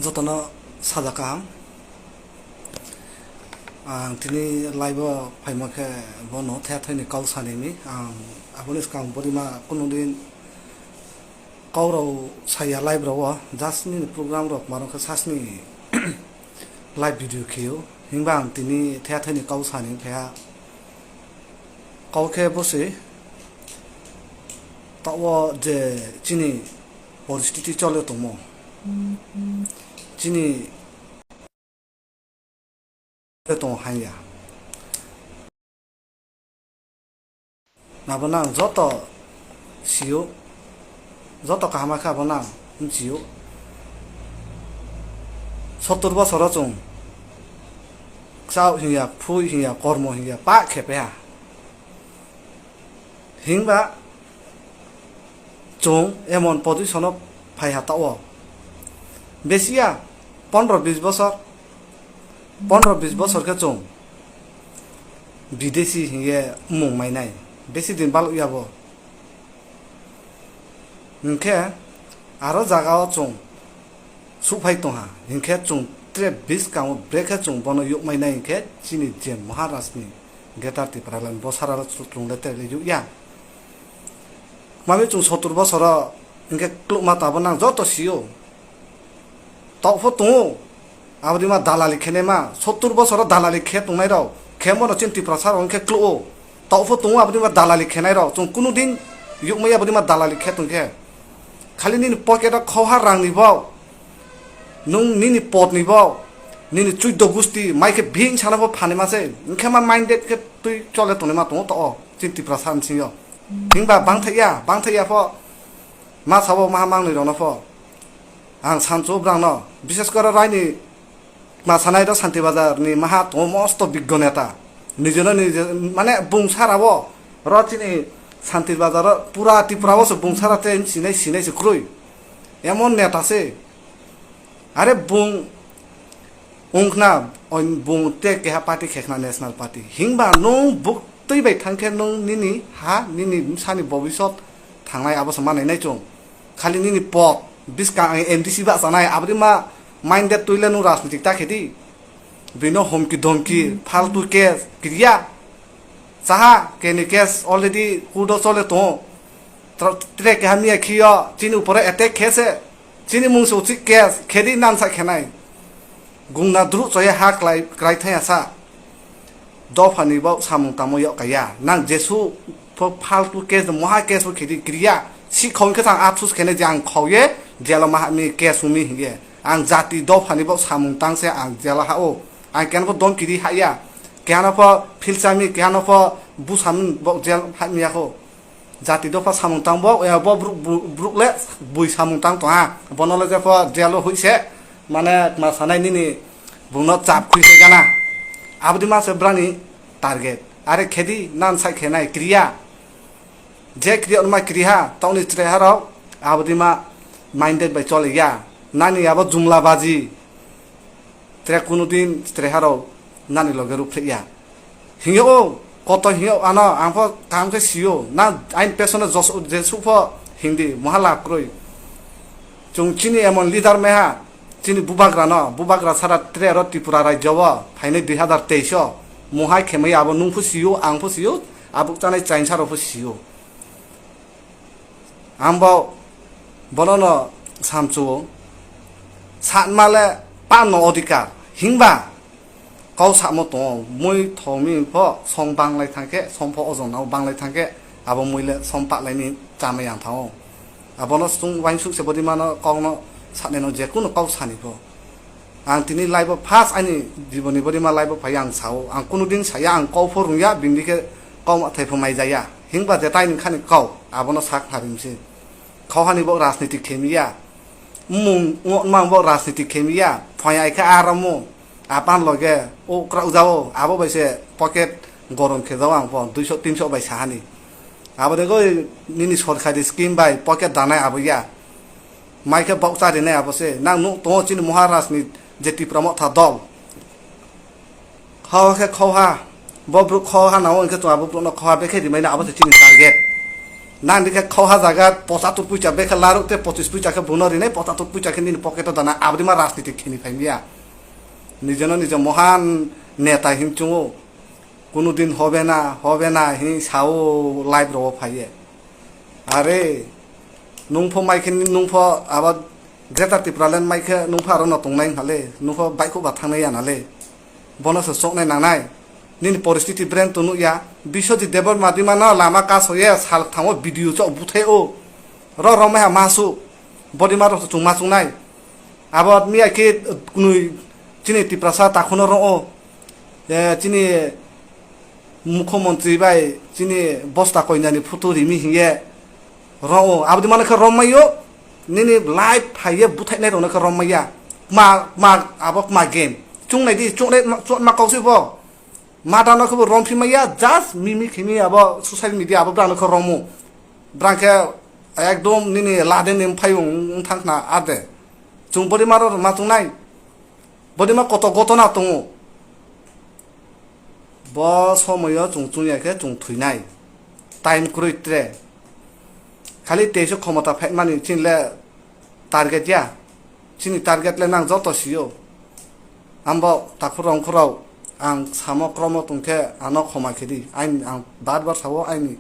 যতন সাজাকাহাম ang tini laibo phaimake bono thea thaini kau sanimi ang abonis kang borima kunudin kauro saya live rawa jasni program rok marok sasni live video khiyo hingba ang tini thea thaini kau sani phea kau khe bose tawo je chini পরিস্থিতি চলে তোমো চিনি তো হাইয়া নাবনা যত CO যত কামা খাবনা জিও 70 বছর চং চাও হিয়া ফুই হিয়া কর্ম হিয়া পা খেপে হিংবা চং এমন পজিশন ফাই হাতাও বেশিয়া 15-20 বছর 15-20 বছরকে চং বিদেশি হিয়ে মুং মাইনাই বেশি দিন বাল ইয়াব হিংখে আরো জাগাও চং সুফাই তহা হিংখে চং 20 কাম ব্রেকে চং বন ইউক মাইনাই হিংখে চিনি যে মহারাজনি গেটার তি প্রালান বসারা চংলে তেলে ইয়া মামি চং 70 বছর হিংখে ক্লুক মাতাবো নাং যত সিও তফো তং আবদিমা দালালি খেনে মা 70 বছর দালালি খে তংনাই রাও খেমন চিন্তি প্রসার অংখে ক্লুও তফো তং আবদিমা দালালি খেনাই রাও চং কোনো দিন ইউক মাই আবদিমা দালালি খে তংখে খালি নিনি পকেটে খহার রাং নিবাও নং নিনি পট নিবাও নিনি 14 গুস্তি মাইকে ভিং সানাবো ফানে মাসে ইনখে মা মাইন্ডেড কে তুই চলে তনে মা তং তো চিন্তি প্রসার সিও হিংবা বাংথাইয়া ফ মা সাবো মা মাংনি রন ফ आं सानसु ब्रांन विशेष कर रायनि मासानाय द शान्ति बाजार नि महा तो मस्त बिज्ञ नेता निजनो निज माने बुंसाराबो रचिनि शान्ति बाजार पुरा त्रिपुराबो बुंसाराते सिनाय ख्रुइ एमन नेतासे आरे बुं उंखना बुं ते केहा पार्टी खेखना नेशनल पार्टी हिंबा नं बुक तैबाय थांखे नं निनि हा निनि सानि भबिष्यत थांनाय आबस मानायनाय चं खालि निनि पद बिस्का एमडीसी बा जानाय आबदिमा माइंडेड तुइले नु राजनीतिक ताखेदि बिनो हमकी धमकी फालतू केस क्रिया चाहा केनि केस अलरेडी कुडो चले तो त्रे के हामिया खियो चिनि ऊपर अटैक खेसे चिनि मुंसो चि केस खेदि नानसा खेनाय गुंना द्रु चय हा क्राइ थाया सा दफानि बाव सामुं तामो यो काया नां जेसु फालतू केस महा केस खेदि क्रिया si khong ke tang apsus khene jang khoye jela ma mi ke sumi hiye ang jati do phani bo samung tang se ang jela ha o ang ken bo don kiri ha ya kena po filsami kena po bu samun bo jel ha mi ya ko jati do pa samung tang bo bo brukle bui samung tang to ha bonole je po jelo huise mane ma sanai ni bungno chap khuise gana abdi ma se brani target are khedi nan sai khenai kriya जे क्रिया मा क्रिया ताउनि त्रेहाराव आबदिमा minded bye चलेया नानि आबो जुमला बाजी त्रे कुनु दिन त्रेहाराव नानि लगे रुफ्रिया हियो कत हियो आना आंफो कामके सियो ना आइन पेसने जस जेसुफो हिंदी महाला क्रय चुंचिनि एमन लिडार मेहा चिनि बुबाग्रा सारा त्रे र त्रिपुरा राज्यव फाइने 2023 मोहाय खेमै आबो नुफु सियो आंफो सियो आबुक जानाय चाइनसारो फु सियो आंबो बननो सामचो सानमाले पानो अधिकार हिंबा कौ सामो तो मुइ थोमि फ सं बांलाय थांके समफो अजनाव बांलाय थांके आबो मुइले समपालायनि जामे आंथाव आबनो सुं वाइनसुक सेबदि मानो कौनो सानेनो जेकुनो कौ सानिबो आं तिनि लाइबो फास आनि जीवनि बदि मा लाइबो फाय आं साव आं कुनु दिन साया आं कौ फरुया बिंदिके कौ थाइफो माइ जाया हिंबा जेताय नखानि कौ आबनो साक हारिमसि खाहानि बो राजनीतिक खेमिया मुं मांबो राजनीतिक खेमिया फयाय का आरामो आपान लगे ओ क्राउ जाओ आबो बैसे पकेट गरम खे जाओ आं 200-300 बाय साहानि आबो देखो निनि सरखारि स्किम बाय पकेट दानाय आबोया माइके बक्सा दिने आबोसे नां नु तो चिन महाराजनि जेति प्रमोट था दल खावा बब्रु खाहा नाव इनके तो आबो न खावा बेखे दिमाइना आबो चिनि target Nang dikhe khawha jagat 75 puisa bekha larukte 25 puisa ke buno rinai 75 puisa ke nini pocket dana abdima rajniti khini faimia nijono nijo mohan neta himchungo কোনোদিন হবে না হি সাও লাইভ রব ফাইয়ে আরে নুংফ মাইখিনি নুংফ আবার গ্রেটার ত্রিপুরালেন মাইকে নুংফ আরো নতংনাই হালে নুংফ বাইকো বাথাंनाय আনালে বনস সকনাই নানাই নিনি পরিস্থিতি ব্রেন তনু ইয়া বিশ্বজিৎ দেবর মাদিমা না লামা কাজ হয়ে সাল থামো ভিডিও চ বুথে ও রমে মাসু বডিমা রস চুমা চুনাই আবার মিয়া কে কুনুই চিনি ত্রিপ্রাসা তাখনো র ও চিনি মুখ্যমন্ত্রী বাই চিনি বস্তা কইনানি ফুটুরি মিহিয়ে র ও আবদি মানকে রমাইও নিনি লাইভ ফাইয়ে বুথাইনাই রনকে রমাইয়া মা আবক মা গেম চুংনাই দি চুংনাই মা কাউসিবো মা দানকবো রমফিমাইয়া জাস্ট মিমি খিমি আবো সোশ্যাল মিডিয়া আবো ব্রানকে রমু ব্রানকে একদম নিনি লাদে নিম ফাইও থাকনা আদে চুং বডিমার মা চুংনাই বডিমা কত গতনা দङ ब समयो चुंचुयाके चुंथुइनाय टाइम क्रुइत्रे खाली तेजो क्षमता फाइमानि चिनले टार्गेट या चिनि टार्गेटले नां जतसियो आंबो ताखुराव आं सामो क्रम तुंखे आनो खमाखिदि आं बार सावो आंनि